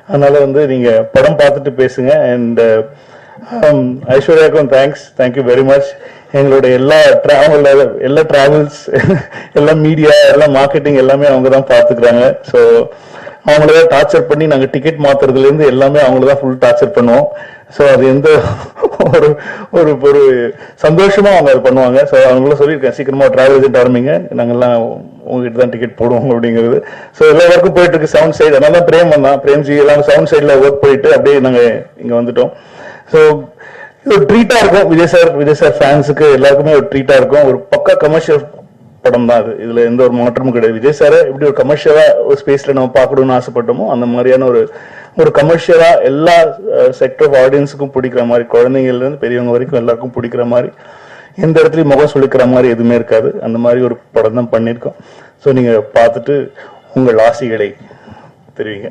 அதனால வந்து நீங்க படம் பார்த்துட்டு பேசுங்க. அண்ட் ஐஸ்வர்யாக்கும் தேங்க்யூ வெரி மச். எங்களோட எல்லா டிராவல்ஸ் எல்லா மீடியா எல்லா மார்க்கெட்டிங் எல்லாமே அவங்க தான் பார்த்துக்கிறாங்க. ஸோ அவங்களதான் டார்ச்சர் பண்ணி நாங்கள் டிக்கெட் மாத்துறதுல இருந்து எல்லாமே அவங்களதான் ஃபுல் டார்ச்சர் பண்ணுவோம். ஸோ அது எந்த ஒரு ஒரு ஒரு சந்தோஷமா அவங்க அது பண்ணுவாங்க. ஸோ அவங்களும் சொல்லியிருக்கேன், சீக்கிரமா டிராவல் ஏஜென்ட் ஆரம்பிங்க, நாங்கெல்லாம் உங்ககிட்ட தான் டிக்கெட் போடுவோம் அப்படிங்கிறது. ஸோ எல்லா ஒர்க்கும் போயிட்டு இருக்கு சவுண்ட் சைடு. அதனால தான் பிரேம்ஜி எல்லாம் சவுண்ட் சைட்ல ஒர்க் போயிட்டு அப்படியே நாங்கள் இங்க வந்துட்டோம். ஸோ இது ஒரு ட்ரீட்டா இருக்கும். விஜய் சார் ஃபேன்ஸுக்கு எல்லாருக்குமே ஒரு ட்ரீட்டா இருக்கும். ஒரு பக்கா கமர்ஷியல் படம் தான் அது. இதுல எந்த ஒரு மாற்றமும் கிடையாது. விஜய் சார் எப்படி ஒரு கமர்ஷியலா ஒரு ஸ்பேஸ்ல நம்ம பார்க்கணும்னு ஆசைப்பட்டோமோ அந்த மாதிரியான ஒரு கமர்ஷியலா எல்லா செக்டர் ஆஃப் ஆடியன்ஸுக்கும் பிடிக்கிற மாதிரி, குழந்தைங்கள்ல இருந்து பெரியவங்க வரைக்கும் எல்லாருக்கும் பிடிக்கிற மாதிரி, எந்த இடத்துலயும் முகம் சொல்லிக்கிற மாதிரி எதுவுமே இருக்காது. அந்த மாதிரி ஒரு படம் தான் பண்ணியிருக்கோம். ஸோ நீங்க பார்த்துட்டு உங்கள் ஆசைகளை தெரிவிங்க.